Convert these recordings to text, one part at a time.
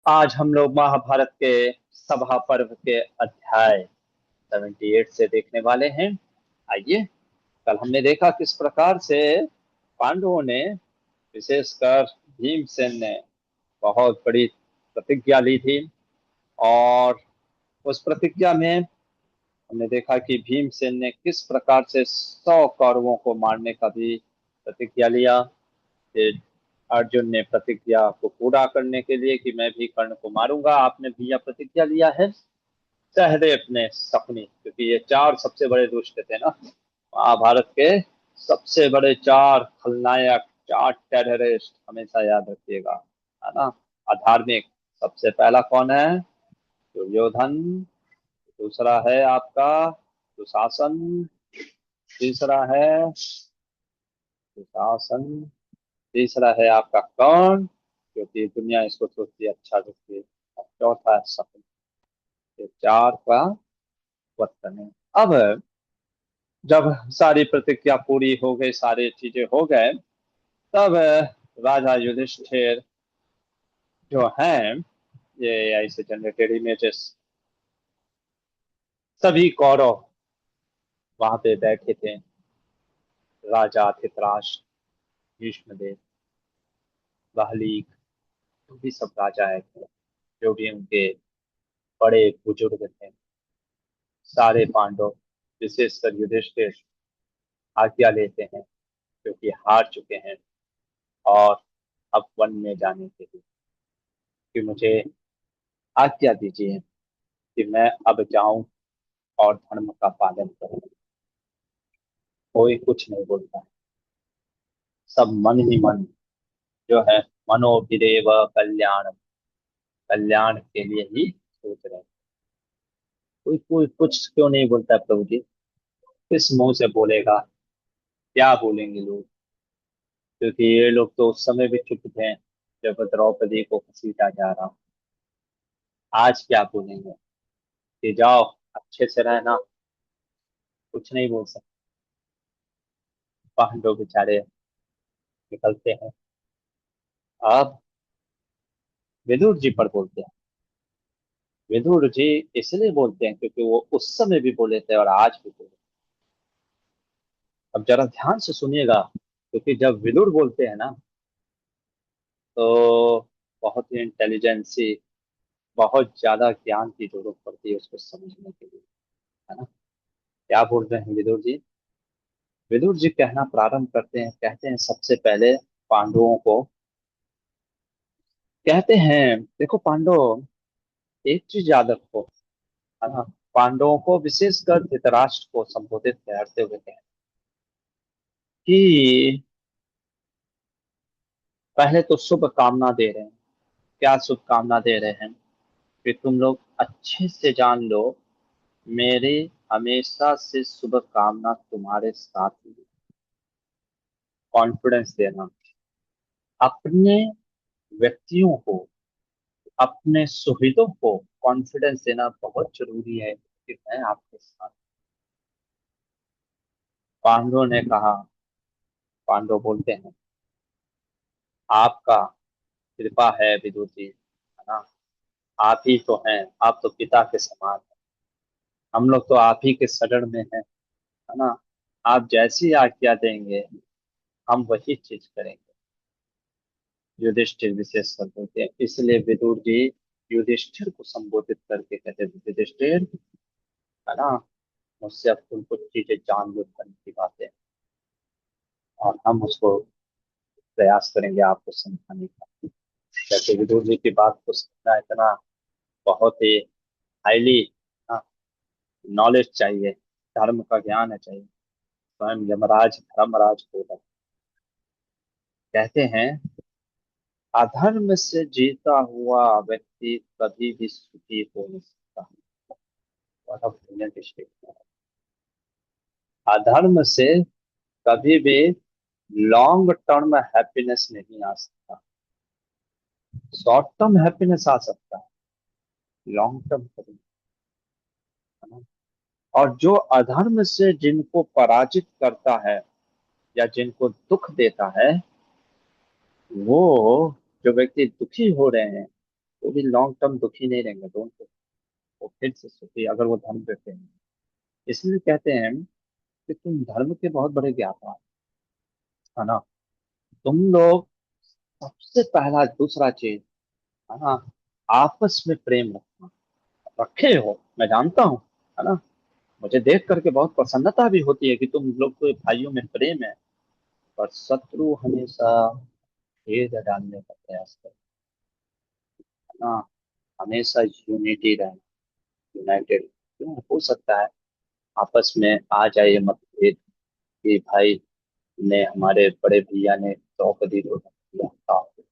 आज हम लोग महाभारत के सभा पर्व के अध्याय 78 से देखने वाले हैं। आइए। कल हमने देखा किस प्रकार से पांडवों ने, विशेषकर भीमसेन ने, बहुत बड़ी प्रतिज्ञा ली थी। और उस प्रतिज्ञा में हमने देखा कि भीमसेन ने किस प्रकार से 100 कौरवों को मारने का भी प्रतिज्ञा लिया। फिर अर्जुन ने प्रतिज्ञा को पूरा करने के लिए कि मैं भी कर्ण को मारूंगा, आपने भी यह प्रतिज्ञा लिया है। सहदेव ने शकुनी, क्योंकि ये चार सबसे बड़े दुष्ट थे ना महाभारत के, सबसे बड़े चार खलनायक, चार टेररिस्ट, हमेशा याद रखिएगा, है ना। अधार्मिक सबसे पहला कौन है? दुर्योधन। दूसरा है आपका दुशासन। तीसरा है दुशासन। तीसरा है आपका कौन, क्योंकि दुनिया इसको सोचती है अच्छा लगती है। और चौथा है सपन। ये चार का वर्तन है। अब जब सारी प्रतिज्ञा पूरी हो गई, सारी चीजें हो गए, तब राजा युधिष्ठिर जो हैं, ये ऐसे जनरेटेड इमेजेस, सभी कौरव वहां पे बैठे थे। राजा धृतराष्ट्र, भीष्मदेव, बहलीक, जो भी सब राजा है, जो भी उनके बड़े बुजुर्ग थे, सारे पांडव, विशेषकर युधिष्ठिर, आज्ञा लेते हैं, क्योंकि हार चुके हैं। और अब वन में जाने के लिए कि मुझे आज्ञा दीजिए कि मैं अब जाऊं और धर्म का पालन करूं। कोई कुछ नहीं बोलता है, सब मन ही मन जो है, मनोभिदेव कल्याण, कल्याण के लिए ही सोच रहे हैं। कोई कोई कुछ क्यों नहीं बोलता है प्रभु जी? किस मुंह से बोलेगा? क्या बोलेंगे लोग? क्योंकि ये लोग तो उस समय भी चुप थे जब द्रौपदी को घसीटा जा रहा। आज क्या बोलेंगे? कि जाओ, अच्छे से रहना। कुछ नहीं बोल सकते। पांडव बेचारे निकलते हैं। अब विदुर जी पर बोलते हैं। विदुर जी इसलिए बोलते हैं क्योंकि वो उस समय भी बोले थे और आज भी बोले। अब जरा ध्यान से सुनिएगा, क्योंकि जब विदुर बोलते हैं ना, तो बहुत ही इंटेलिजेंसी, बहुत ज्यादा ज्ञान की जरूरत पड़ती है उसको समझने के लिए, है ना। क्या बोल रहे हैं विदुर जी? विदुर जी कहना प्रारंभ करते हैं, कहते हैं सबसे पहले पांडवों को, कहते हैं देखो पांडव, एक चीज याद रखो, है ना। पांडवों को, विशेषकर धृतराष्ट्र को संबोधित करते हुए कहते हैं कि पहले तो शुभ कामना दे रहे हैं। क्या शुभ कामना दे रहे हैं? कि तुम लोग अच्छे से जान लो, मेरे हमेशा से शुभ कामना तुम्हारे साथ ही है। कॉन्फिडेंस देना, अपने व्यक्तियों को, अपने सुहृदों को कॉन्फिडेंस देना बहुत जरूरी है कि मैं आपके साथ। पांडवों ने कहा, पांडव बोलते हैं, आपका कृपा है विदुर जी, है ना। आप ही तो हैं, आप तो पिता के समान हैं। हम लोग तो आप ही के शरण में हैं, है ना। आप जैसी आज्ञा देंगे हम वही चीज करेंगे। युधिष्ठिर विशेष कर बोलते हैं, इसलिए विदुर जी युधिष्ठिर को संबोधित करके कहते हैं, युधिष्ठिर, है ना, मुझसे अब तुम कुछ चीजें जान लो, करने की बातें, और हम उसको प्रयास करेंगे आपको समझाने का। जैसे विदुर जी की बात को समझना इतना बहुत ही हाईली नॉलेज चाहिए, धर्म का ज्ञान है चाहिए। स्वयं यमराज धर्मराज को कहते हैं, अधर्म से जीता हुआ व्यक्ति कभी भी सुखी हो नहीं सकता। बड़ा brilliant statement है। अधर्म से कभी भी लॉन्ग टर्म हैप्पीनेस नहीं आ सकता। शॉर्ट टर्म हैप्पीनेस आ सकता है, लॉन्ग टर्म कभी नहीं, है ना? और जो अधर्म से जिनको पराजित करता है या जिनको दुख देता है, वो जो व्यक्ति दुखी हो रहे हैं, वो भी लॉन्ग टर्म दुखी नहीं रहेंगे तो उनको, वो फिर से सुखी अगर वो धर्म पे थे। इसलिए कहते हैं कि तुम धर्म के बहुत बड़े ज्ञाता हो, है ना। तुम लोग सबसे पहला दूसरा चीज, है ना, आपस में प्रेम रखना, रखे हो, मैं जानता हूँ, है ना। मुझे देख करके बहुत प्रसन्नता भी होती है कि तुम लोग के भाइयों में प्रेम है। पर शत्रु हमेशा भेद डालने का प्रयास करता है ना। हमेशा यूनिटी रहना, यूनाइटेड। क्यों हो सकता है आपस में आ जाए मतभेद कि भाई ने हमारे बड़े भैया ने द्रौपदी को हरण किया था,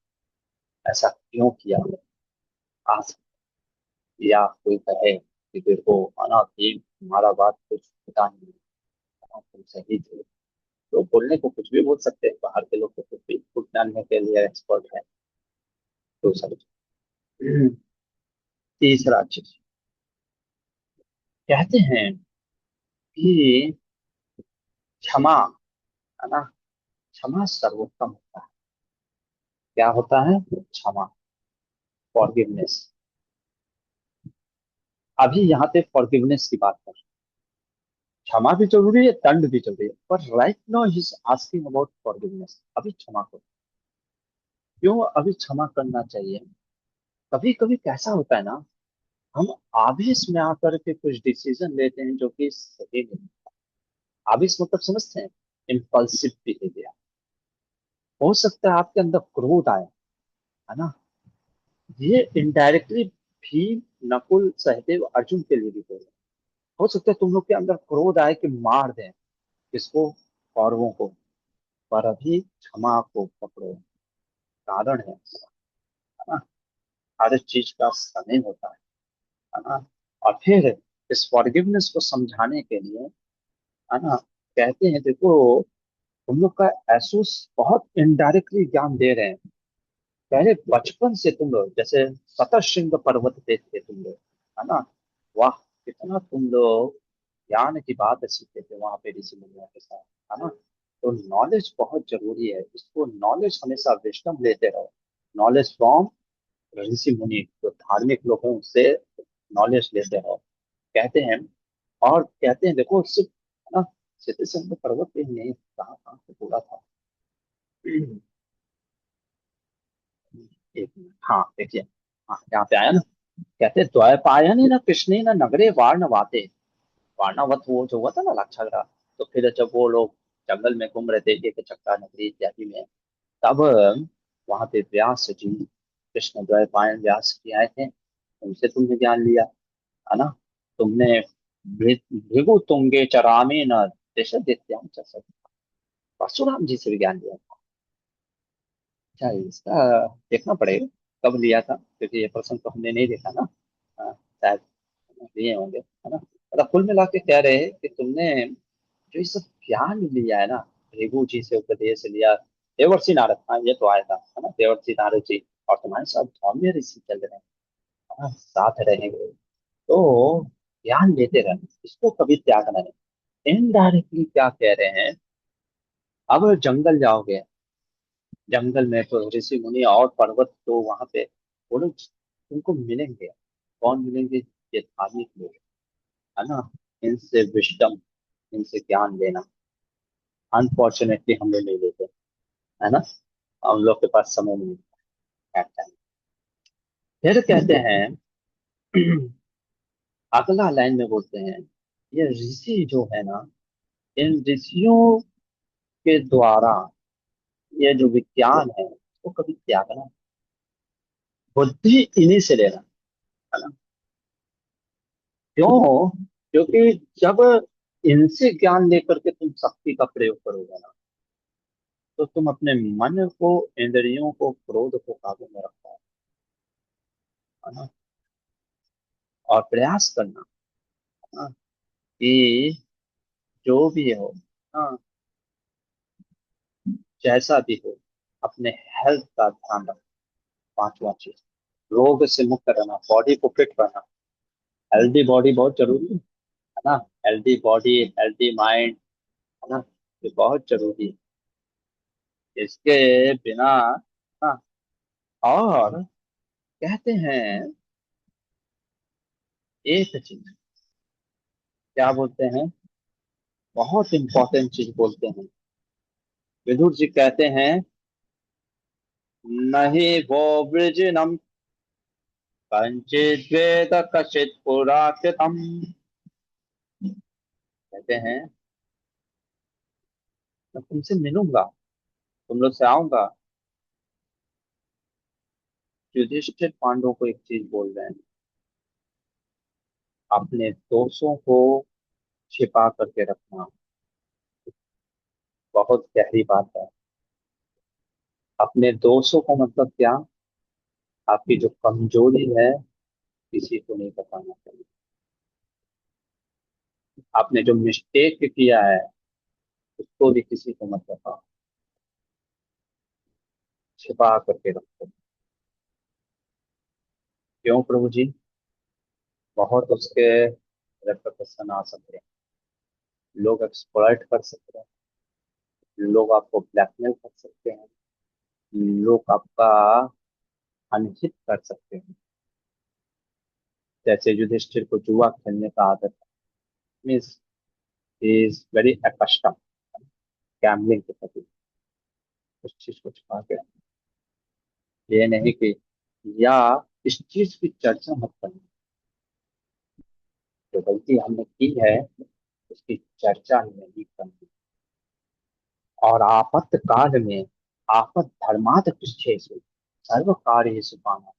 ऐसा क्यों किया, आ सकता है। या कोई कहे कि देखो आना भी हमारा बात कुछ पता नहीं है, तुम सही थे। तो बोलने को कुछ भी बोल सकते हैं, बाहर के लोग तो कुछ भी फुट डालने के लिए एक्सपर्ट है। तो सब तीसरा चीज कहते हैं कि क्षमा, है ना, क्षमा सर्वोत्तम होता है। क्या होता है क्षमा, फॉरगिवनेस। अभी यहाँ पे फॉरगिवनेस की बात कर रहे हैं। क्षमा भी जरूरी है, दंड भी जरूरी है, पर right now he is asking about forgiveness. अभी क्षमा करो। क्यों अभी क्षमा करना चाहिए? कभी कभी कैसा होता है ना, हम आवेश में आकर के कुछ डिसीजन लेते हैं जो कि सही नहीं। आवेश मतलब समझते हैं, इम्पल्सिव बिहेवियर। हो सकता है आपके अंदर क्रोध आए, है ना। ये इनडायरेक्टली भीम, नकुल, सहदेव, अर्जुन के लिए भी बोल रहे हैं। हो सकता है तुम लोग के अंदर क्रोध आए कि मार दें किसको, कौरवों को। पर अभी क्षमा को पकड़ो, कारण है ना। हर चीज का समय होता है ना। और फिर इस फॉरगिवनेस को समझाने के लिए, है ना, कहते हैं देखो, तुम लोग का एसोस बहुत इनडायरेक्टली ज्ञान दे रहे हैं। पहले बचपन से तुम लोग जैसे शतशृंग पर्वत पे थे तुम लोग, है ना। वाह, कितना तुम लोग ज्ञान की बात सीखते थे वहां पे ऋषि मुनियों के साथ, है ना। तो नॉलेज बहुत जरूरी है, इसको नॉलेज हमेशा विजडम लेते रहो। नॉलेज फ्रॉम ऋषि मुनि, जो धार्मिक लोग हैं उनसे नॉलेज लेते रहो, कहते हैं। और कहते हैं देखो सिर्फ, है ना, शतशृंग पर्वत पे ही नहीं, कहाँ कहाँ से पूरा था। एक मिनट, हाँ देखिए, हाँ यहाँ पे आया ना। कहते द्वैपायन न कृष्ण न नगरे वार्णवाते। वार्णावत वो जो हुआ था ना लाक्षागृह। तो फिर जब वो लोग जंगल में घूम रहे थे एक चक्का नगरी इत्यादि में, तब वहां पे व्यास जी, कृष्ण द्वैपायन व्यास जी आए थे। उनसे तुमने ज्ञान लिया, है ना। तुमने भृगु तुंगे चरामे न देश दित्याम च सत। परशुराम जी से भी ज्ञान लिया। अच्छा, इसका देखना पड़ेगा कब लिया था, क्योंकि ये प्रश्न तो हमने नहीं देखा ना। हाँ, शायद लिए होंगे, है ना। मतलब कुल मिला के कह रहे हैं कि तुमने जो ये सब ज्ञान लिया है ना, भृगु जी से उपदेश लिया, देवर्षि नारद, हाँ ये तो आया था, है ना, देवर्षि नारद जी। और तुम्हारे साथ धौम्य ऋषि चल रहे हैं, है ना, साथ रहेंगे। तो ज्ञान लेते रहना, इसको कभी त्यागना नहीं। इनडायरेक्टली क्या कह रहे हैं, अब जंगल जाओगे, जंगल में तो ऋषि मुनि और पर्वत तो वहां पे, वो लोग तुमको मिलेंगे। कौन मिलेंगे? ये धार्मिक लोग, है ना। इनसे विजडम, इनसे ज्ञान लेना। अनफॉर्चुनेटली हम लोग नहीं लेते, है ना। हम लोग के पास समय नहीं है टाइम। फिर कहते हैं अगला लाइन में बोलते हैं, ये ऋषि जो है ना, इन ऋषियों के द्वारा ये जो विज्ञान है वो कभी त्यागना नहीं। बुद्धि इन्हीं से लेना, है ना। क्यों? क्योंकि जब इनसे ज्ञान लेकर के तुम शक्ति का प्रयोग करोगे ना, तो तुम अपने मन को, इंद्रियों को, क्रोध को काबू में रख पाओ, है ना। और प्रयास करना, है ना, कि जो भी हो, हाँ, जैसा भी हो, अपने हेल्थ का ध्यान रखना। पांचवा चीज, रोग से मुक्त रहना, बॉडी को फिट रहना। हेल्दी बॉडी बहुत जरूरी है ना। हेल्दी बॉडी, हेल्दी माइंड, है ना, ये बहुत जरूरी है। इसके बिना, हाँ, और कहते हैं एक चीज, क्या बोलते हैं, बहुत इंपॉर्टेंट चीज बोलते हैं। विदुर जी कहते हैं, नहीं वो वृजनम कंचित वेद कशित पुराकृतम। कहते हैं, मैं तुमसे मिलूंगा, तुम लोग से आऊंगा। युधिष्ठिर पांडवों को एक चीज बोल रहे हैं, अपने दोषों को छिपा करके रखना बहुत गहरी बात है। अपने दोषों को मतलब क्या, आपकी जो कमजोरी है किसी को नहीं बताना चाहिए। आपने जो मिस्टेक किया है उसको भी किसी को मत बताओ, छिपा करके रखो। क्यों प्रभु जी? बहुत उसके रेpercussion आ सकते हैं, लोग एक्सप्लॉइट कर सकते हैं, लोग आपको ब्लैकमेल कर सकते हैं, लोग आपका अनहित कर सकते हैं। जैसे युधिष्ठिर को जुआ खेलने का आदत, means he is very accustom gambling के प्रति, उस चीज को छुपा के रखना। ये नहीं कि, या इस चीज की चर्चा मत करना, जो गलती हमने की है उसकी चर्चा ही नहीं करनी। और आपत्त काल में, आपद धर्मात पृच्छेषु सर्व कार्य सुपाना।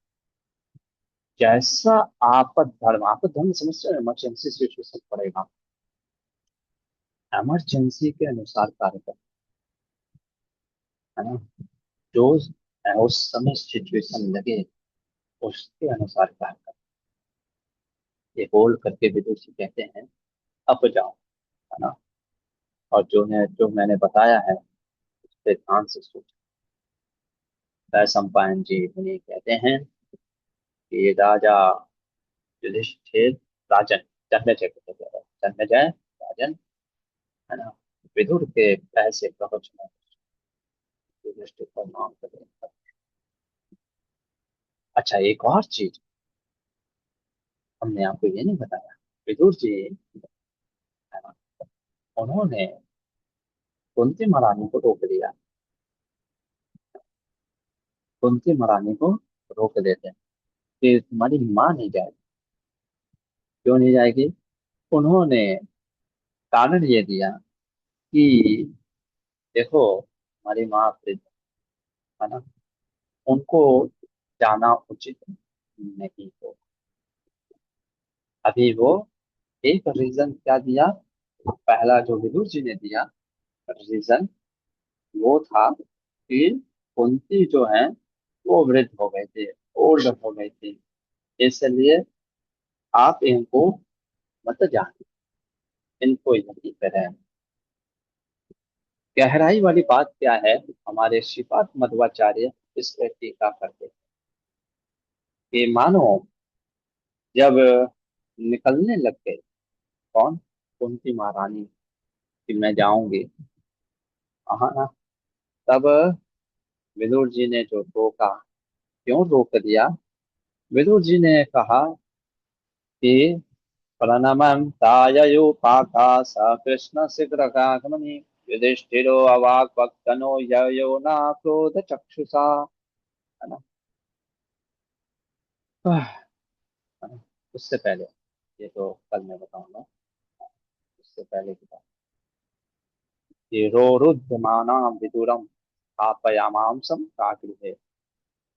जैसा आपद धर्म, आपद धर्म समझते हो, इमरजेंसी सिचुएशन पड़ेगा, इमरजेंसी के अनुसार कार्य करना, है ना। जो उस समय सिचुएशन लगे उसके अनुसार कार्य करना। ये बोल करके विदुर जी कहते हैं, अब जाओ, है ना। और जो मैंने बताया है उस पे ध्यान से सोचो। सम्पायन जी उन्हें कहते हैं कि राजा युधिष्ठिर, राजन, जन्मेजय को कहते हैं, जन्मेजय राजन, है ना, विदुर के ऐसे प्रवचनों को युधिष्ठिर को मान करें। अच्छा, एक और चीज हमने आपको ये नहीं बताया, विदुर जी, है ना, उन्होंने कुंती महारानी को रोक दिया। कुंती महारानी को रोक देते हैं कि तुम्हारी माँ नहीं जाएगी। क्यों नहीं जाएगी? उन्होंने कारण ये दिया कि देखो, हमारी माँ वृद्ध, है ना, उनको जाना उचित नहीं हो। अभी वो एक रीजन क्या दिया, पहला जो विदुर जी ने दिया रीजन, वो था कि कुंती जो है वो वृद्ध हो गए थे, ओल्ड हो गई थी, इसलिए आप इनको मत जाने, इनको यहीं पे रहें। गहराई वाली बात क्या है, हमारे श्रीपाद मध्वाचार्य इस पे टीका करते हैं कि मानो जब निकलने लग गए, कौन, कुंती महारानी, कि मैं जाऊंगी, हाँ ना, तब विदुर जी ने जो रोका, क्यों रोक दिया? विदुर जी ने कहा कि प्रणमं ताययुपाकाश कृष्ण शीघ्रगागमनि युधिष्ठिरो अवाक वक्तनो ययो न क्रोध चक्षुषा, है ना। है ना? उससे पहले, ये तो कल मैं बताऊंगा, उससे पहले की बात, ये रोरुध्यमाना विदुरम स्थापयामांसं कागृहे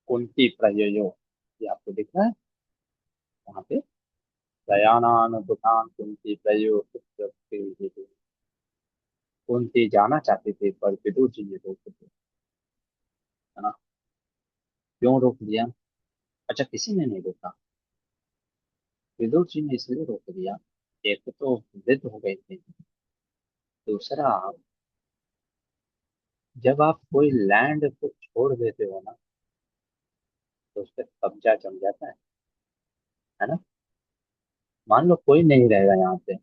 कुंती प्रययो, ये आपको दिख रहा है वहां पे, दयानानुभूतान कुंती प्रयो पुत्र। कुंती जाना चाहते थे पर विदुर जी ने रोक दिया, है ना। क्यों रोक दिया? अच्छा, किसी ने नहीं रोका, विदुर जी ने इसलिए रोक दिया, एक तो वृद्ध हो गए थे, दूसरा जब आप कोई लैंड को छोड़ देते हो ना तो उस पर कब्जा जम जाता है ना। मान लो कोई नहीं रहेगा यहाँ पे,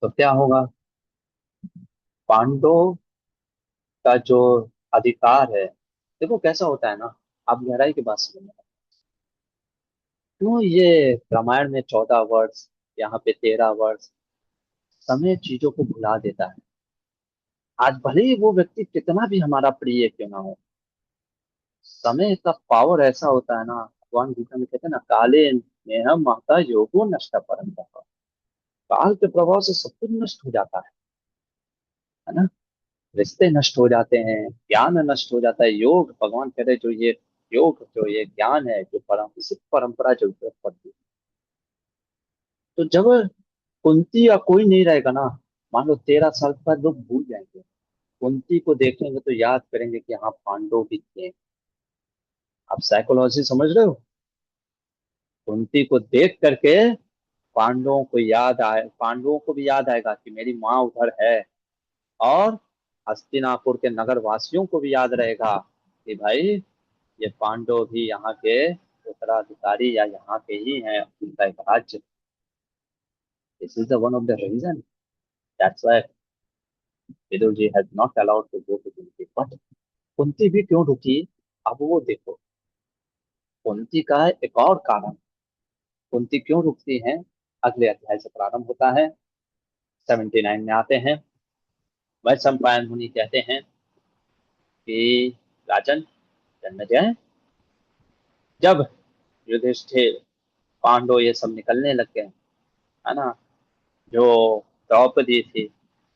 तो क्या होगा? पांडव का जो अधिकार है, देखो कैसा होता है ना, आप गहराई की बात समझना। क्यों ये रामायण में 14 वर्ष, यहाँ पे 13 वर्ष? समय चीजों को भुला देता है। आज भले ही वो व्यक्ति कितना भी हमारा प्रिय क्यों ना हो, समय का पावर ऐसा होता है ना। भगवान गीता में कहते हैं ना, काले नेहम महता योगो नष्ट परंतप। काल के प्रभाव से सब कुछ नष्ट हो जाता है ना। रिश्ते नष्ट हो जाते हैं, ज्ञान नष्ट हो जाता है। योग, भगवान कह रहे जो ये योग, जो ये ज्ञान है, जो इसी परंपरा जो उपयोग पड़ती है। तो जब कुंती या कोई नहीं रहेगा ना, मान लो 13 साल के बाद लोग भूल जाएंगे। कुंती को देखेंगे तो याद करेंगे कि हाँ, पांडव भी थे। आप साइकोलॉजी समझ रहे हो? कुंती को देख करके पांडवों को याद आए, पांडवों को भी याद आएगा कि मेरी माँ उधर है। और हस्तिनापुर के नगर वासियों को भी याद रहेगा कि भाई, ये पांडव भी यहाँ के उत्तराधिकारी या यहाँ के ही हैं, उनका एक राज्य। This is the one of the reason, that's why Vidur ji has not allowed to go to Kunti. But Kunti भी क्यों रुकी? अब वो देखो, कुंती का एक और कारण, कुंती क्यों रुकती है, अगले अध्याय से प्रारंभ होता है। 79 में आते हैं। वैशंपायन मुनि कहते हैं कि राजन जन्मेजय, जब युधिष्ठिर, पांडव ये सब निकलने लग गए, है ना, जो द्रौपदी थी,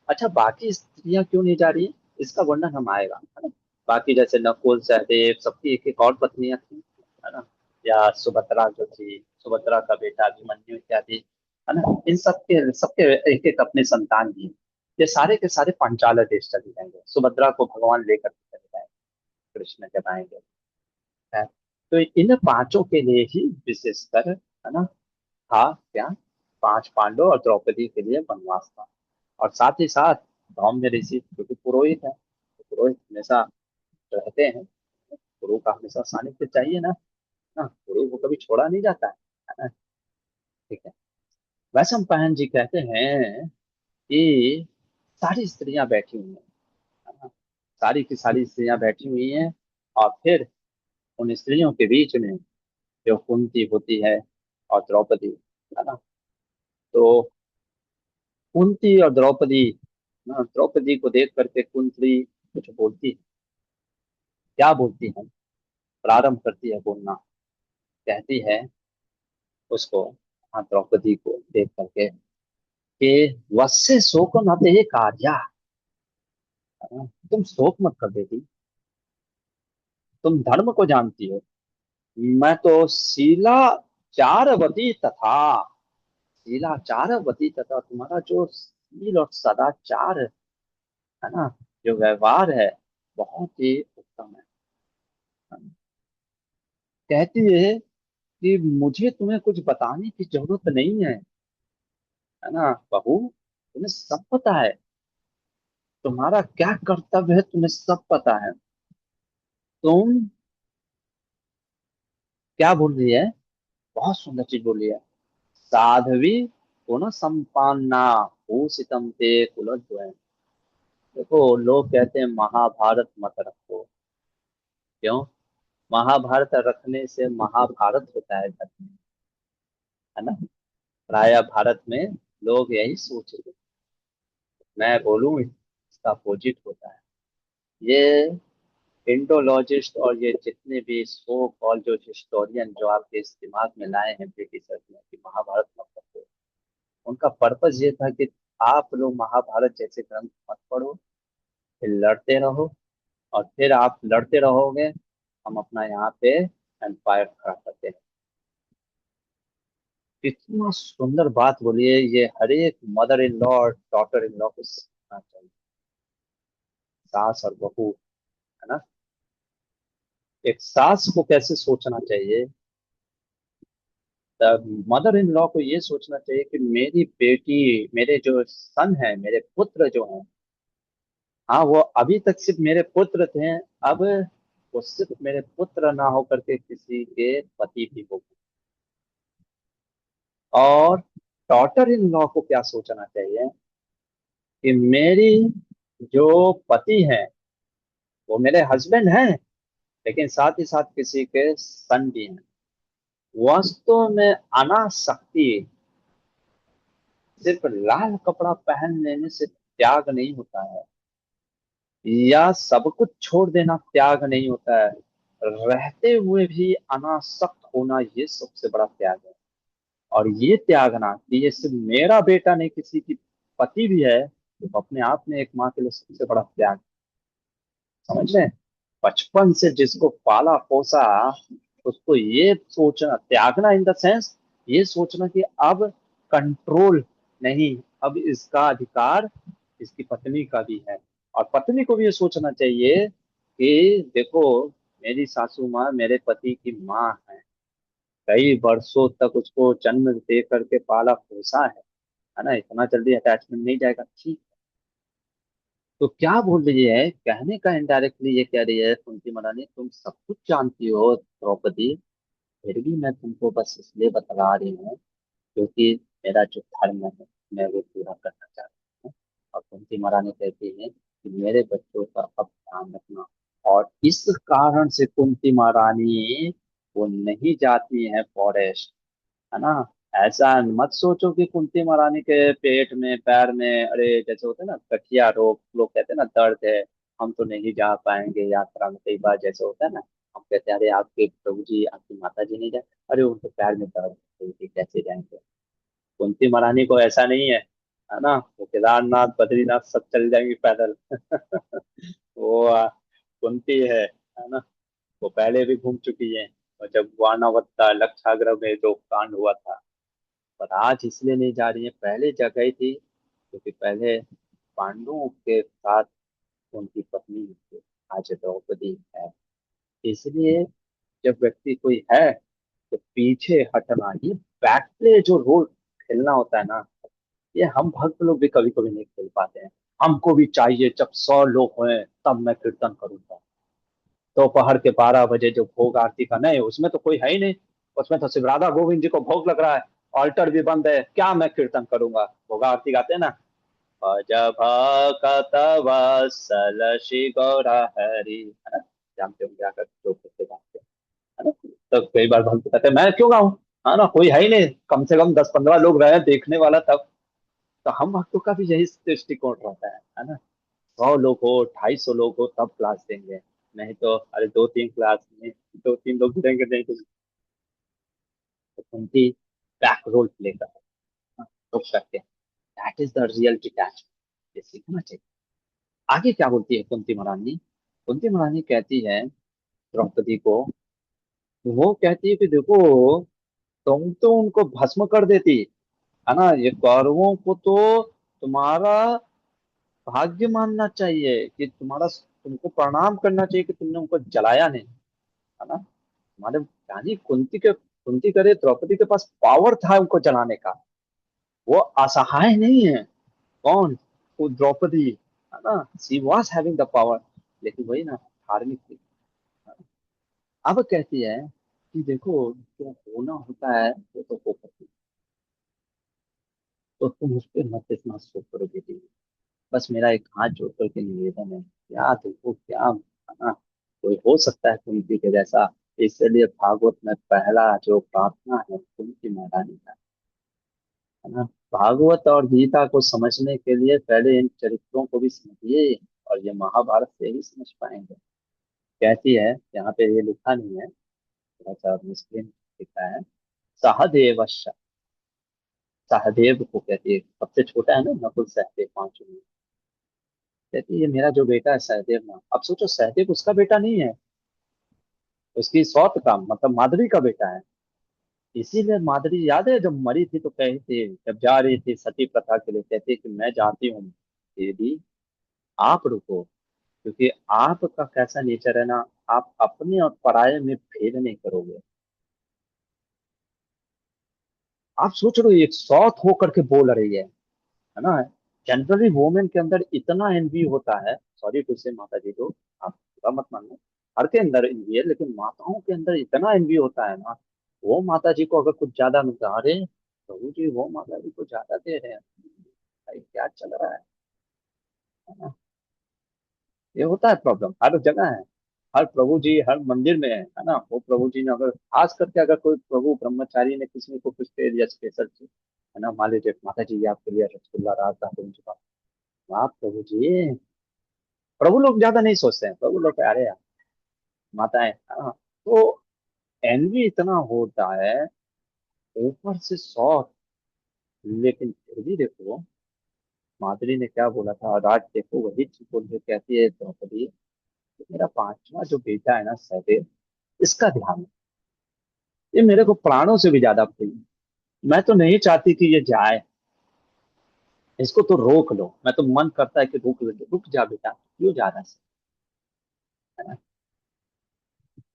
अच्छा बाकी स्त्रियां क्यों नहीं जा रही, इसका वर्णन हम आएगा, है ना। बाकी जैसे नकुल सहदेव, सबकी एक एक और पत्नियां थी, है ना। या सुभद्रा जो थी, सुभद्रा का बेटा अभिमन्यु इत्यादि, है ना। इन सबके सबके एक एक अपने संतान भी हैं। ये सारे के सारे पांचाल देश चले जाएंगे, सुभद्रा को भगवान लेकर के चले जाएंगे, कृष्ण जब आएंगे, है। तो इन पांचों के लिए ही विशेषकर, है ना, था क्या, 5 पांडव और द्रौपदी के लिए वनवास था। और साथ ही साथ धौम्य ऋषि, क्योंकि पुरोहित है, तो पुरोहित हमेशा रहते हैं, गुरु का हमेशा सानिध्य चाहिए ना। ना, गुरु को कभी छोड़ा नहीं जाता है ना। ठीक है। वैशंपायन जी कहते हैं कि सारी स्त्रियां बैठी हुई हैं, है ना। सारी की सारी स्त्रियां बैठी हुई हैं। और फिर उन स्त्रियों के बीच में जो कुंती होती है और द्रौपदी, है ना। तो कुंती और द्रौपदी, ना, द्रौपदी को देख करके कुंती कुछ बोलती है। क्या बोलती है? प्रारंभ करती है बोलना। कहती है उसको, हाँ, द्रौपदी को देख करके कि वश्य शोक न ते कार्या, तुम शोक मत कर बेटी, तुम धर्म को जानती हो। मैं तो शीलाचारवती तथा, शीलाचारवती तथा, तुम्हारा जो शील और सदाचार है ना, जो व्यवहार है, बहुत ही उत्तम है। कहती है कि मुझे तुम्हें कुछ बताने की जरूरत नहीं है ना बहू, तुम्हें सब पता है, तुम्हारा क्या कर्तव्य है तुम्हें सब पता है। तुम क्या बोल रही है? बहुत सुंदर चीज बोली है। साध्वी गुण संपन्ना भूषितम ते कुलद्वयम्। देखो, लोग कहते हैं महाभारत मत रखो। क्यों? महाभारत रखने से महाभारत होता है घर में, है ना। प्राय भारत में लोग यही सोच रहे हैं। मैं बोलूं इसका अपोजिट होता है। ये इंडोलॉजिस्ट और ये जितने भी सो कॉल जो हिस्टोरियन जो आपके इस दिमाग में लाए हैं ब्रिटिशर्स ने कि महाभारत मत पढ़ो, उनका पर्पस ये था कि आप लोग महाभारत जैसे ग्रंथ मत पढ़ो, फिर लड़ते रहो, और फिर आप लड़ते रहोगे, हम अपना यहाँ पे एम्पायर खड़ा करते हैं। कितना सुंदर बात बोलिए, ये हर एक मदर इन लॉ और डॉटर इन लॉ को सीखना चाहिए, सास और बहू, है ना। एक सास को कैसे सोचना चाहिए, मदर इन लॉ को ये सोचना चाहिए कि मेरी बेटी, मेरे जो सन है, मेरे पुत्र जो हैं, हाँ, वो अभी तक सिर्फ मेरे पुत्र थे, अब वो सिर्फ मेरे पुत्र ना होकर के किसी के पति भी हो। और डॉटर इन लॉ को क्या सोचना चाहिए कि मेरी जो पति हैं, वो मेरे हस्बैंड हैं, लेकिन साथ ही साथ किसी के सन भी हैं। वास्तव में अनासक्ति सिर्फ लाल कपड़ा पहन लेने से त्याग नहीं होता है, या सब कुछ छोड़ देना त्याग नहीं होता है। रहते हुए भी अनासक्त होना, ये सबसे बड़ा त्याग है। और ये त्यागना कि ये सिर्फ मेरा बेटा नहीं, किसी की पति भी है, तो अपने आप में एक माँ के लिए सबसे बड़ा त्याग। समझ रहे हैं? बचपन से जिसको पाला पोसा, उसको ये सोचना, त्यागना इन द सेंस, ये सोचना कि अब कंट्रोल नहीं, अब इसका अधिकार इसकी पत्नी का भी है। और पत्नी को भी ये सोचना चाहिए कि देखो, मेरी सासू माँ मेरे पति की माँ है, कई वर्षों तक उसको जन्म दे करके पाला पोसा है ना, इतना जल्दी अटैचमेंट नहीं जाएगा, ठीक। तो क्या बोल रही है, कहने का इनडायरेक्टली ये कह रही है कुंती महारानी, तुम सब कुछ जानती हो द्रौपदी, फिर भी मैं तुमको बस इसलिए बतला रही हूँ क्योंकि मेरा जो धर्म है मैं वो पूरा करना चाहती हूँ। और कुंती महारानी कहती है कि मेरे बच्चों का अब ध्यान रखना। और इस कारण से कुंती महारानी वो नहीं जाती है फॉरेस्ट, है ना। ऐसा मत सोचो कि कुंती महारानी के पेट में पैर में, अरे जैसे होते हैं ना गठिया रोग, लोग कहते हैं ना दर्द है, हम तो नहीं जा पाएंगे यात्रा में, कई बार जैसे होता है ना, हम कहते हैं अरे आपके प्रभु जी आपकी माता जी नहीं जाए, अरे उनके पैर में दर्द है, तो कैसे जाएंगे। कुंती महारानी को ऐसा नहीं है ना, वो केदारनाथ बद्रीनाथ सब चल जाएंगी पैदल। वो कुंती है ना, वो पहले भी घूम चुकी है। और जब वानावत्ता लक्षाग्रह में जो कांड हुआ था, पर आज इसलिए नहीं जा रही है, पहले जा गई थी क्योंकि पहले पांडवों के साथ उनकी पत्नी थी, आज द्रौपदी है। इसलिए जब व्यक्ति कोई है तो पीछे हटना, ये बैक प्ले जो रोल खेलना होता है ना, ये हम भक्त लोग भी कभी कभी नहीं खेल पाते हैं। हमको भी चाहिए जब 100 लोग हों तब मैं कीर्तन करूंगा, दोपहर के 12 बजे जो भोग आरती का, नहीं उसमें तो कोई है ही नहीं, उसमें तो शिव राधा गोविंद जी को भोग लग रहा है, ऑल्टर भी बंद है, क्या मैं कीर्तन करूंगा। भोग आरती गाते हैं ना, भज भक्तवत्सल श्री गौरा हरि, है ना, जानते होंगे आकर जो करते गाते हैं, है ना। तो कई बार भक्त कहते हैं मैं क्यों गाऊं, है ना, कोई है ही नहीं, कम से कम 10-15 लोग रहे देखने वाला तब। तो हम भक्तों का भी यही दृष्टिकोण रहता है ना। 100 लोग हो 250 लोग हो तब क्लास देंगे, नहीं तो अरे 2-3 क्लास में 2-3 लोग देंगे नहीं तो उनकी बैक रोल प्ले कर तो करते हैं। That is the real detachment, ये सीखना चाहिए। आगे क्या बोलती है कुंती महारानी? कुंती महारानी कहती है द्रौपदी को, वो कहती है कि देखो, तुम तो उनको भस्म कर देती, है ना, ये कौरवों को तो तुम्हारा भाग्य मानना चाहिए कि तुम्हारा, तुमको प्रणाम करना चाहिए कि तुमने उनको जलाया नहीं, है ना। हमारे रानी कुंती करे द्रौपदी के पास पावर था उनको जलाने का, वो असहाय नहीं है। कौन? वो द्रौपदी, है ना, she was having the power, लेकिन वही ना, धार्मिक थी। अब कहती है कि देखो, जो होना होता है वो तो हो सकती, तो तुम उस पर मत इतना सोच करो बेटी। बस मेरा एक हाथ जोड़ करके निवेदन है, क्या देखो क्या, है ना, कोई हो सकता है कुंती के जैसा। इसलिए भागवत में पहला जो प्रार्थना है कुंती महारानी का, है ना। भागवत और गीता को समझने के लिए पहले इन चरित्रों को भी समझिए, और ये महाभारत से ही समझ पाएंगे। कहती है, यहाँ पे ये लिखा नहीं है, थोड़ा सा मिसप्रिंट लिखा है, सहदेव, सहदेव को कहती है, सबसे छोटा है ना नकुल सहदेव पांचों में, कहती है ये मेरा जो बेटा है सहदेव नाम। अब सोचो, सहदेव उसका बेटा नहीं है, उसकी सौत का मतलब माधवी का बेटा है। इसीलिए माधुरी याद है जब मरी थी तो कही थी, जब जा रही थी सती प्रथा के लिए, कहती कि मैं जाती हूँ दीदी, आप रुको, क्योंकि आपका कैसा नेचर है ना, आप अपने और पराये में भेद नहीं करोगे। आप सोच रहे हो एक सौत होकर के बोल रही है ना। जनरली वोमेन के अंदर इतना एनवी होता है, सॉरी टू से माता जी को, आप बुरा मत मानना, हर के अंदर एनवी है, लेकिन माताओं के अंदर इतना एनवी होता है ना। वो माता जी को अगर कुछ ज्यादा मिलता, अरे प्रभु जी वो माता जी को ज्यादा दे रहे हैं, भाई क्या चल रहा है ना। ये होता है, प्रॉब्लम हर जगह है। हर प्रभु जी हर मंदिर में है ना। वो प्रभु जी ने अगर खास करके अगर कोई प्रभु ब्रह्मचारी ने किसी को कुछ दे दिया स्पेशल चीज, है ना, मान लीजिए माता जी ये आपके लिए रसगुल्ला रात का हो चुका, वाह प्रभु जी। प्रभु लोग ज्यादा नहीं सोचते हैं, प्रभु लोग प्यारे हैं, माताएं, हाँ। तो एनवी इतना होता है, ऊपर से शौक। लेकिन फिर भी देखो, माधुरी ने क्या बोला था, और आज देखो वही चीज बोल के कहती है द्रौपदी, मेरा पांचवा जो बेटा है ना सहदेव, इसका ध्यान है। ये मेरे को प्राणों से भी ज्यादा प्रिय है। मैं तो नहीं चाहती कि ये जाए, इसको तो रोक लो। मैं तो मन करता है कि रुक जा बेटा, क्यों जा रहा है ना?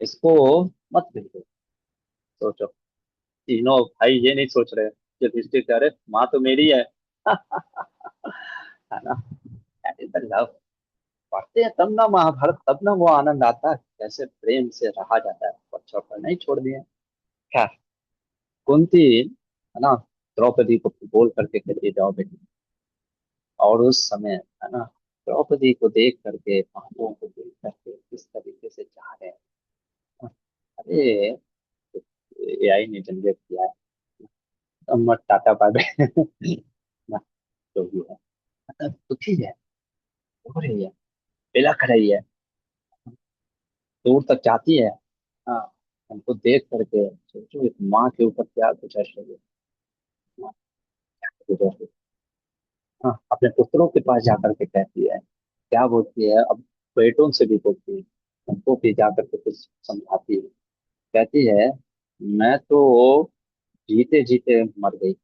इसको मत भेजो। सोचो, तीनों भाई ये नहीं सोच रहे कि युधिष्ठिर कह रहे माँ तो मेरी है। है ना? That is the love. पढ़ते हैं तब ना महाभारत, तब ना वो आनंद आता है कैसे प्रेम से रहा जाता है, बच्चों पर नहीं छोड़ दिए। खैर, कुंती, है ना, द्रौपदी को बोल करके कहती जाओ बेटी। और उस समय, है ना, द्रौपदी को देख करके, पांडवों को देख करके किस तरीके से जा रहे हैं। अरे, एआई ने जनरेट किया है। अब टाटा बाय बाय। ना, जो भी है, मतलब दुखी है, रो रही है, बिलख रही है, दूर तक जाती है। हाँ, हमको देख करके सोचो एक माँ के ऊपर क्या गुजर रही है, माँ क्या गुजर रही है। हाँ, अपने पुत्रों के पास जाकर के कहती है, क्या बोलती है अब, बेटों से भी बोलती है, उनको भी जाकर के कुछ समझाती है। कहती है, मैं तो जीते जीते मर गई।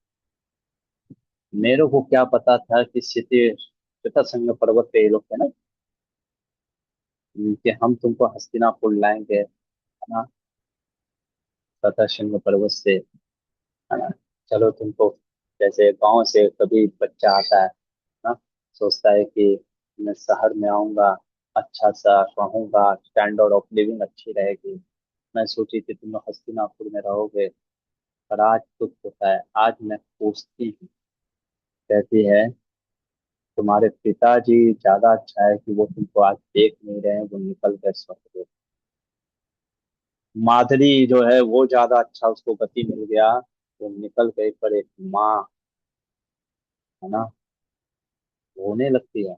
मेरे को क्या पता था कि श्वेतसंग पर्वत पे ये लोग थे ना, कि हम तुमको हस्तिनापुर लाएंगे, है ना, श्वेतसंग पर्वत से, है ना। चलो तुमको, जैसे गांव से कभी बच्चा आता है ना, सोचता है कि मैं शहर में आऊंगा, अच्छा सा रहूंगा, स्टैंडर्ड ऑफ लिविंग अच्छी रहेगी। मैं सोची थी तुम लोग हस्तिनापुर में रहोगे, पर आज दुख होता है, आज मैं पूछती हूँ। कहती है, तुम्हारे पिताजी ज्यादा अच्छा है कि वो तुमको आज देख नहीं रहे हैं, वो निकल गए स्वर्ग। माधुरी जो है वो ज्यादा अच्छा, उसको गति मिल गया, वो निकल गई, पर एक माँ, है ना, रोने लगती है।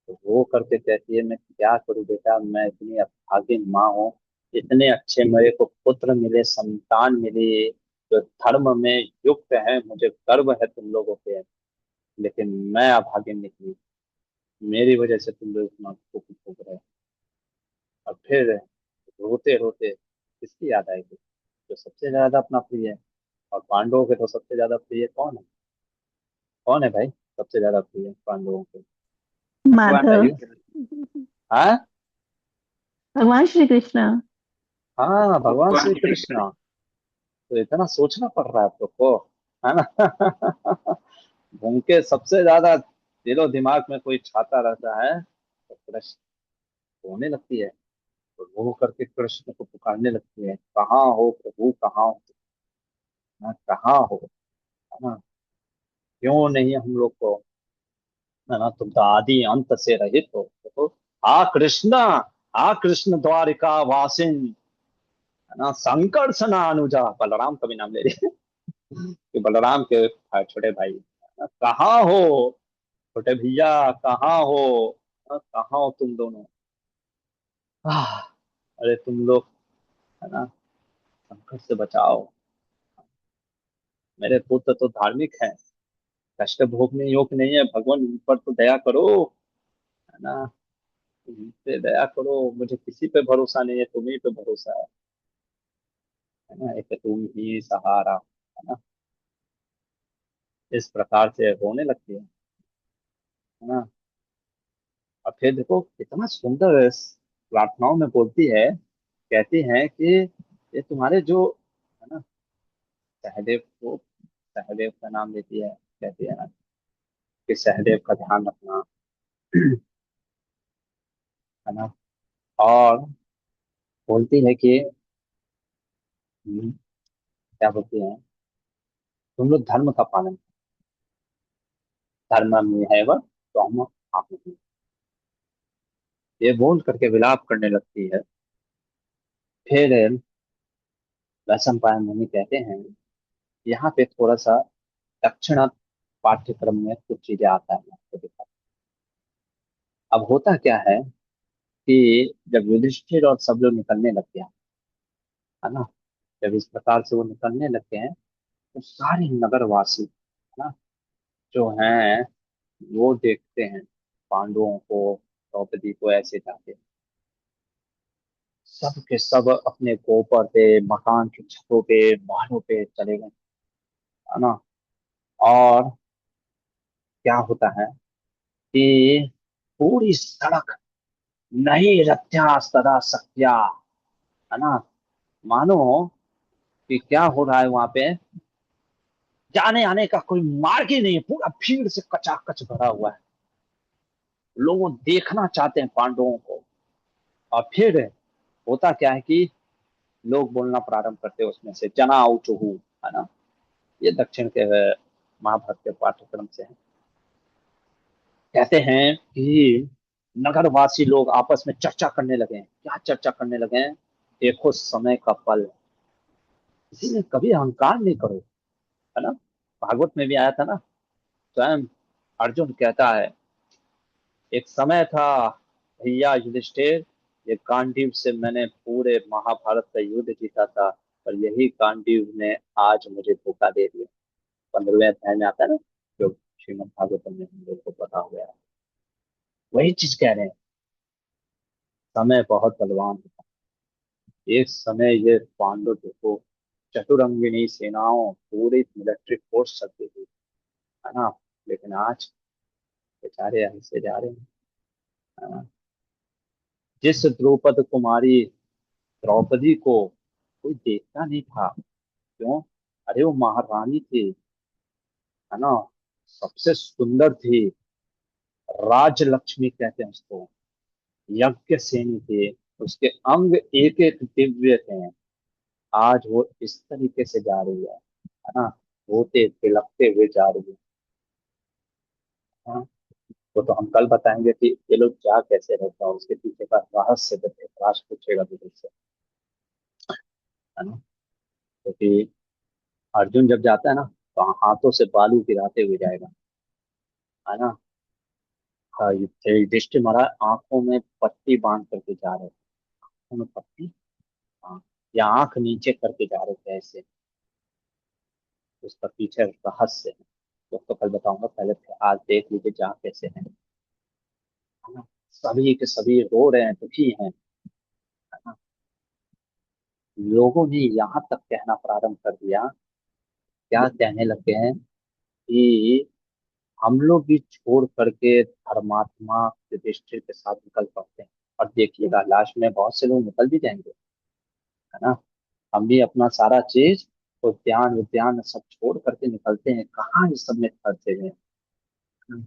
तो वो करके कहती है, मैं क्या करूं बेटा, मैं इतनी अभागिन माँ हूँ, इतने अच्छे मेरे को पुत्र मिले, संतान मिली, जो धर्म में युक्त है, मुझे गर्व है तुम लोगों पे, लेकिन मैं अभागिन निकली, मेरी वजह से तुम लोग इतना दुख भोग रहे हो। और फिर रोते रोते किसकी याद आएगी, जो सबसे ज्यादा अपना प्रिय है। और पांडवों के तो सबसे ज्यादा प्रिय कौन है? कौन है भाई सबसे ज्यादा प्रिय पांडवों के? भगवान है माधव। ये। हाँ, भगवान श्री कृष्ण। हाँ, भगवान श्री कृष्ण। तो इतना सोचना पड़ रहा है आप लोग को, है ना। उनके सबसे ज्यादा दिलो दिमाग में कोई छाता रहता है तो कृष्ण। रोने लगती है, तो रो करके कृष्ण को पुकारने लगती है, कहाँ हो प्रभु, कहाँ हो, ना कहाँ हो, है ना, क्यों नहीं हम लोग को, है ना, तुम तो आदि अंत से रहित हो, तो आ कृष्ण, आ कृष्ण द्वारिका वासिन, है ना, संकर्षण अनुजा, बलराम का भी नाम ले रही है, कि बलराम के छोटे भाई, है ना, कहाँ हो छोटे भैया, कहाँ हो, कहाँ हो तुम दोनों। आह, अरे तुम लोग, है ना, संकट से बचाओ, मेरे पुत्र तो धार्मिक है, कष्ट भोगने योग्य नहीं है, भगवान उन पर तो दया करो, है ना, तुम पे दया करो, मुझे किसी पे भरोसा नहीं है, तुम्ही पे भरोसा है ना, एक तुम ही सहारा, है ना। इस प्रकार से रोने लगती है ना। और फिर देखो कितना सुंदर प्रार्थनाओं में बोलती है, कहती है कि ये तुम्हारे जो, है ना, सहदेव को, सहदेव का नाम लेती है, कहती है ना कि सहदेव का ध्यान रखना, है ना। और बोलती है कि क्या बोलती है, तुम लोग धर्म का पालन, धर्म में है वह तो हम आप नहीं। ये बोल करके विलाप करने लगती है। फिर वैशंपायन मुनि कहते हैं, यहाँ पे थोड़ा सा दक्षिणा पाठ्यक्रम में कुछ चीजें आता है मैं आपको दिखाता हूं। अब होता क्या है कि जब युधिष्ठिर और सब लोग निकलने लग गया, है ना, जब इस प्रकार से वो निकलने लगते हैं तो सारे नगरवासी, है ना, जो हैं वो देखते हैं पांडवों को, द्रौपदी को ऐसे जाते हैं। सब के सब अपने गोपर पे, मकान की छतों पे, महलों पे चले गए, है ना। और क्या होता है कि पूरी सड़क नहीं रत्या सदा सत्या, है ना, मानो कि क्या हो रहा है वहां पे, जाने आने का कोई मार्ग ही नहीं है, पूरा भीड़ से कचाकच भरा हुआ है। लोग देखना चाहते हैं पांडवों को। और फिर होता क्या है कि लोग बोलना प्रारंभ करते हैं उसमें से, जना ऊचुहु, है ना। ये दक्षिण के महाभारत के पाठ्यक्रम से है। कहते हैं कि नगरवासी लोग आपस में चर्चा करने लगे हैं। क्या चर्चा करने लगे हैं? देखो समय का पल, इसीलिए कभी अहंकार नहीं करो, है ना। भागवत में भी आया था ना, स्वयं अर्जुन कहता है, एक समय था भैया युधिष्ठिर, ये गांडीव से मैंने पूरे महाभारत का युद्ध जीता था, और यही गांडीव ने आज मुझे धोखा दे दिया। 15वें अध्याय में आता है ना, जो श्रीमद् भागवतम में हम लोग को पता हो गया। वही चीज कह रहे हैं, समय बहुत बलवान होता है। एक समय ये पांडव देखो, चतुरंगिनी सेनाओं, पूरी मिलिट्री फोर्स चलती थी, है ना। लेकिन आज बेचारे ऐसे जा रहे हैं, है ना। जिस द्रौपद कुमारी, द्रौपदी को कोई देखता नहीं था, क्यों? अरे वो महारानी थी, है ना, सबसे सुंदर थी, राजलक्ष्मी कहते हैं उसको, यज्ञ सेनी थे, उसके अंग एक एक दिव्य थे। आज वो इस तरीके से जा रही है ना, रोते तिलकते हुए जा रही है ना। वो तो हम कल बताएंगे कि ये लोग क्या कैसे रहता है, उसके पीछे का रहस्य धृतराष्ट्र पूछेगा विदुर से, है ना। क्योंकि अर्जुन जब जाता है ना, तो हाथों से बालू गिराते हुए जाएगा, है ना। हाँ, युधिष्ठिर महाराज आंखों में पट्टी बांध करके जा रहे थे, आंखों में पट्टी, हाँ, या आंख नीचे करके जा रहे थे ऐसे। उसका पीछे रहस्य है, तो कल बताऊंगा, पहले आज देख लीजिए जहाँ कैसे है ना। सभी के सभी रो रहे हैं, दुखी हैं, है ना। लोगों ने यहाँ तक कहना प्रारंभ कर दिया, क्या कहने लगे हैं कि हम लोग भी छोड़ करके धर्मात्मा युधिष्ठिर के साथ निकल पड़ते हैं। और देखिएगा लास्ट में बहुत से लोग निकल भी जाएंगे, है ना। हम भी अपना सारा चीज, उद्यान उद्यान सब छोड़ करके निकलते हैं, कहाँ इस सब में फंसे हुए हैं।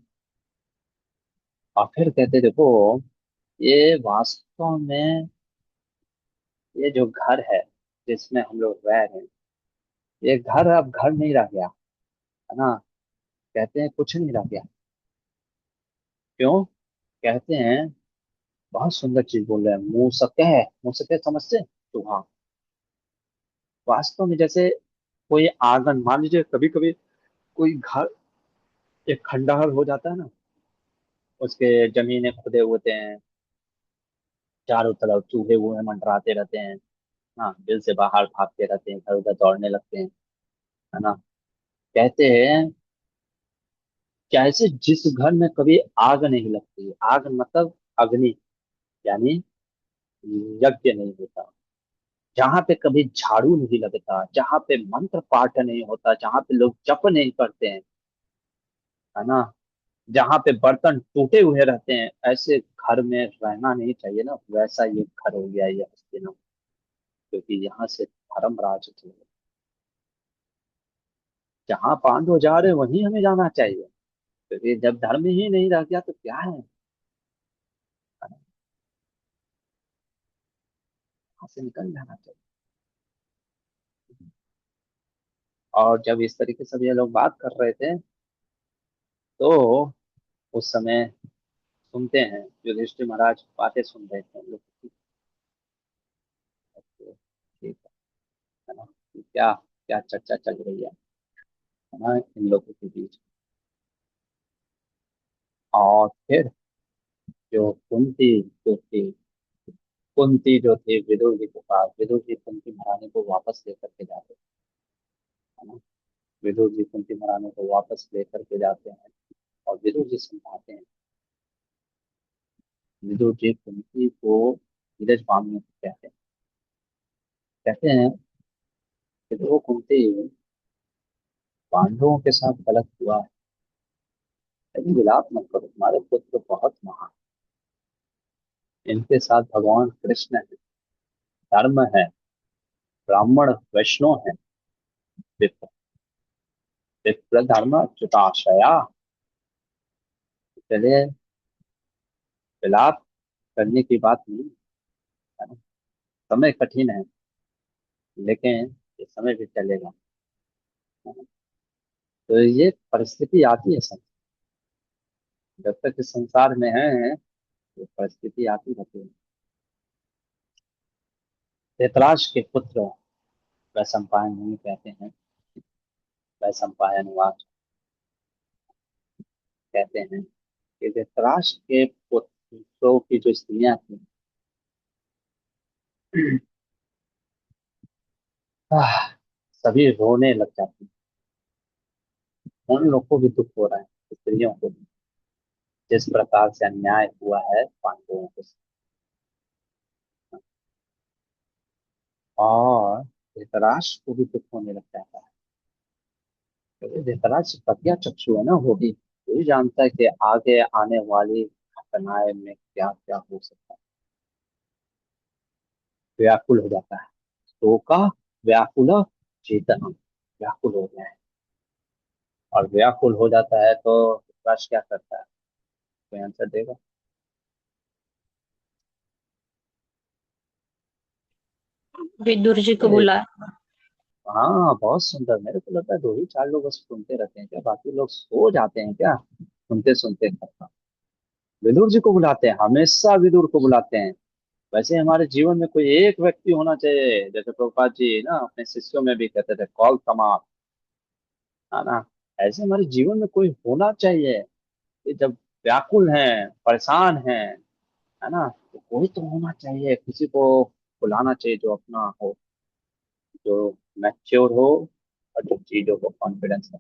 और फिर कहते देखो, ये वास्तव में ये जो घर है जिसमें हम लोग रह रहे हैं, ये घर अब घर नहीं रह गया, है ना। कहते हैं कुछ नहीं रह गया, क्यों? कहते हैं, बहुत सुंदर चीज बोल रहे हैं, मुंह सके समझते तो हाँ। वास्तव में जैसे कोई आंगन, मान लीजिए कभी कभी कोई घर, एक खंडहर हो जाता है ना, उसके जमीने खुदे होते हैं, चारों तरफ चूहे वूहे मंडराते रहते हैं, हाँ, दिल से बाहर भागते रहते हैं, इधर उधर दौड़ने लगते हैं, है ना। कहते हैं, जैसे जिस घर में कभी आग नहीं लगती, आग मतलब अग्नि, यानी यज्ञ नहीं होता, जहाँ पे कभी झाड़ू नहीं लगता, जहाँ पे मंत्र पाठ नहीं होता, जहाँ पे लोग जप नहीं करते हैं, है ना, जहाँ पे बर्तन टूटे हुए रहते हैं, ऐसे घर में रहना नहीं चाहिए ना। वैसा ये घर हो गया ये हस्तिनापुर, क्योंकि यहाँ से धर्म राज थे। जहाँ पांडव जा रहे वहीं हमें जाना चाहिए, क्योंकि जब धर्म ही नहीं रह गया तो क्या है, यहाँ से निकल जाना चाहिए। और जब इस तरीके से ये लोग बात कर रहे थे, तो उस समय सुनते हैं, युधिष्ठिर महाराज बातें सुन रहे थे हम लोग की। ओके, ठीक है ना, कि क्या क्या चर्चा चल रही है ना इन लोगों के बीच। और फिर जो कुंती जो थी, कुंती जो थी विदुर जी के पास, विदुर जी कुंती महारानी को वापस लेकर के जाते हैं, है ना। विदुर जी कुंती महारानी को वापस लेकर के जाते हैं और विदुर जी समझाते हैं। विदुर जी कुंती को धीरज बांधने को कहते हैं कि वो कुंती, पांडवों के साथ गलत हुआ है, लेकिन विलाप मत करो, तुम्हारे पुत्र बहुत महान, इनके साथ भगवान कृष्ण है, धर्म है, ब्राह्मण वैष्णव है, विप्र विप्र धर्म च्युताशया। चलिए, विलाप करने की बात नहीं है ना। समय कठिन है, लेकिन ये समय भी चलेगा, है ना? तो ये परिस्थिति आती है सब, जब तक इस संसार में है ये परिस्थिति आती रहती है। धृतराष्ट्र के पुत्र वैशंपायन मुनि कहते हैं, वैशंपायन वाच कहते हैं कि धृतराष्ट्र के पुत्रों की जो स्त्रियां थी, आह, सभी रोने लग जाती। उन लोग को भी दुख हो रहा है, स्त्रियों को भी, जिस प्रकार से अन्याय हुआ है पांडवों के साथ। और धृतराष्ट्र को भी दुख होने लग जाता है, क्योंकि धृतराष्ट्र प्रज्ञा चक्षु है ना, वो भी वही जानता है कि आगे आने वाली घटनाएं में क्या क्या हो सकता है। व्याकुल हो जाता है, शोका व्याकुल चेतन, व्याकुल हो गया है। और व्याकुल हो जाता है तो धृतराष्ट्र क्या करता है, कोई आंसर देगा? विदुर जी को ए, बुला। हाँ बहुत सुंदर, मेरे को लगता है दो ही चार लोग बस सुनते रहते हैं क्या, बाकी लोग सो जाते हैं क्या सुनते सुनते खत्म। विदुर जी को बुलाते हैं, हमेशा विदुर को बुलाते हैं। वैसे हमारे जीवन में कोई एक व्यक्ति होना चाहिए, जैसे प्रभुपाद जी ना अपने शिष्यों में भी कहते थे, कॉल तमाम, है ना। ऐसे हमारे जीवन में कोई होना चाहिए कि जब व्याकुल हैं, परेशान हैं, है ना, तो कोई तो होना चाहिए, किसी को बुलाना चाहिए जो अपना हो, जो मैच्योर हो, और जो चीजों को कॉन्फिडेंस है।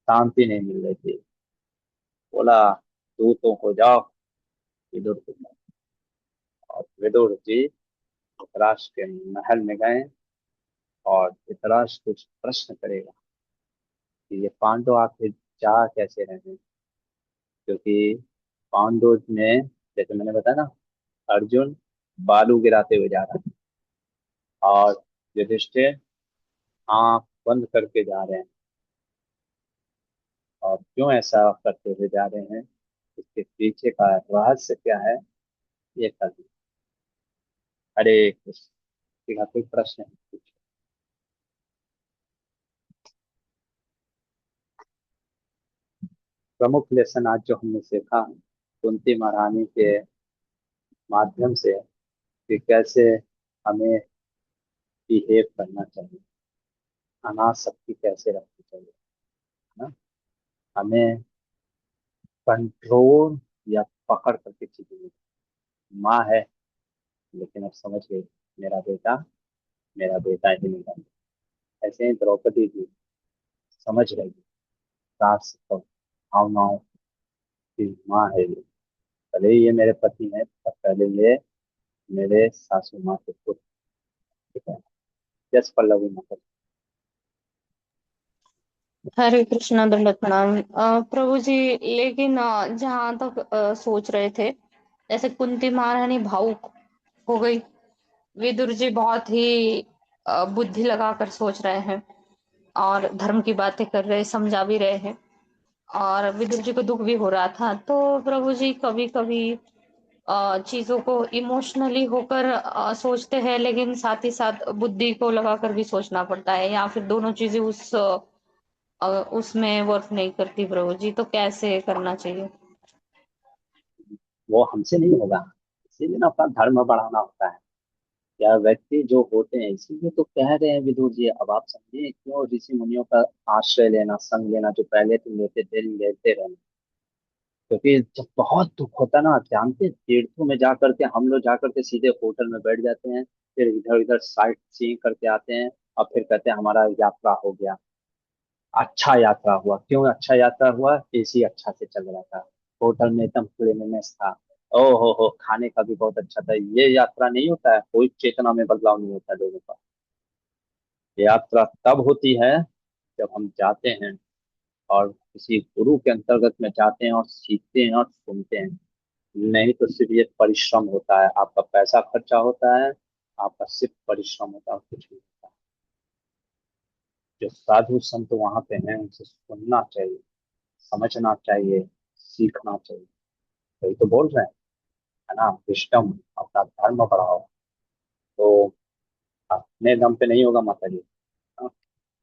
शांति नहीं मिल रही थी, बोला दूतों को जाओ, विदुर को जाओ। और विदुर जी धृतराष्ट्र के महल में गए, और धृतराष्ट्र कुछ प्रश्न करेगा कि ये पांडव आखिर जा कैसे रहे हैं। क्योंकि पांडव में, जैसे मैंने बताया ना, अर्जुन बालू गिराते हुए जा रहा है, और युधिष्ठिर आंख बंद करके जा रहे हैं। और क्यों ऐसा करते हुए जा रहे हैं, इसके पीछे का रहस्य क्या है, ये कल। हरे कृष्ण। ठीक है, कोई प्रश्न है? प्रमुख लेसन आज जो हमने सीखा कुंती महारानी के माध्यम से, कि कैसे हमें बिहेव करना चाहिए, अनासक्ति कैसे रखनी चाहिए, है ना। हमें कंट्रोल या पकड़ करके चीजें नहीं। माँ है, लेकिन अब समझ गई, मेरा बेटा मेरा बेटा ही नहीं बन। ऐसे ही द्रौपदी भी समझ रही, सास तो भावनाओं की माँ है ये, भले ही ये मेरे पति हैं, पर पहले ये मेरे सासू माँ के पुत्र। ठीक है, यस पल्लवी माता। हरे कृष्णा, दंडवत प्रणाम। प्रभु जी, लेकिन जहां तक सोच रहे थे, जैसे कुंती महारानी भावुक हो गई, विदुर जी बहुत ही बुद्धि लगाकर सोच रहे हैं और धर्म की बातें कर रहे, समझा भी रहे हैं, और विदुर जी को दुख भी हो रहा था। तो प्रभु जी कभी कभी चीजों को इमोशनली होकर सोचते हैं, लेकिन साथ ही साथ बुद्धि को लगाकर भी सोचना पड़ता है, या फिर दोनों चीजें उसमें वर्क नहीं करती प्रभु जी, तो कैसे करना चाहिए? वो हमसे नहीं होगा। इसीलिए ना अपना धर्म बढ़ाना होता है। क्या व्यक्ति जो होते हैं, इसीलिए तो कह रहे हैं विदुर जी, अब आप समझिए क्यों ऋषि मुनियों का आश्रय लेना, संग लेना, जो पहले तुम लेते थे लेते रहना। क्योंकि जब बहुत दुख होता है ना, जानते हैं, तीर्थों में जा करके हम लोग जा करके सीधे होटल में बैठ जाते हैं, फिर इधर उधर साइट सीइंग करके आते हैं, और फिर कहते हैं हमारा यात्रा हो गया। अच्छा यात्रा हुआ, क्यों अच्छा यात्रा हुआ? एसी अच्छा से चल रहा था, होटल में एकदम क्लीननेस था, ओ हो, खाने का भी बहुत अच्छा था। ये यात्रा नहीं होता है, कोई चेतना में बदलाव नहीं होता लोगों का। यात्रा तब होती है जब हम जाते हैं और किसी गुरु के अंतर्गत में जाते हैं और सीखते हैं और सुनते हैं। नहीं तो सिर्फ ये परिश्रम होता है, आपका पैसा खर्चा होता है, आपका सिर्फ परिश्रम होता है, कुछ नहीं होता। जो साधु संत वहां पे हैं उनसे सुनना चाहिए, समझना चाहिए, सीखना चाहिए। वही तो बोल रहे हैं, है ना, विस्डम, अपना धर्म बढ़ाओ। तो अपने दम पे नहीं होगा माता जी। हाँ,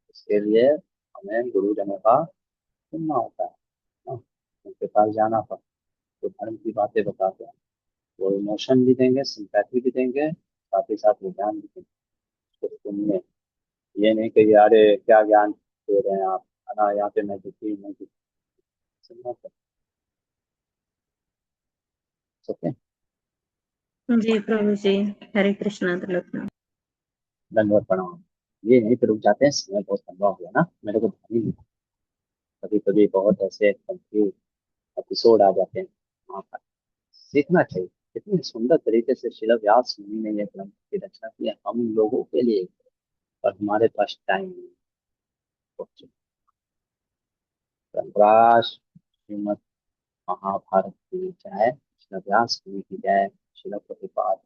इसके लिए हमें गुरुजनों का सुनना होता है। हाँ, उनके पास जाना पड़ता है, तो धर्म की बातें बताते हैं। वो इमोशन भी देंगे, सिंपैथी भी देंगे, साथ ही साथ वो ज्ञान भी देंगे। तो सुनिए, ये नहीं कि अरे क्या ज्ञान दे रहे हैं आप, है ना, यहाँ पे मैं दुखी, मैं दुखी। सुनना तो ओके। जी प्रभु जी। हरे कृष्णा दंडवत। दंडवत प्रणाम। ये नहीं पे रुक जाते हैं, समय बहुत लंबा हो गया ना, मेरे को ध्यान ही नहीं। कभी कभी बहुत ऐसे कंफ्यूज एपिसोड आ जाते हैं वहाँ पर। सीखना चाहिए। कितनी सुंदर तरीके से शिला व्यास मुनि ने ये ग्रंथ की रचना की है हम लोगों के लिए, पर हमारे पास टाइम नहीं। प्रकाश श्रीमद् महाभारत की जय, शिला व्यास मुनि की जय, शिला प्रभुपाद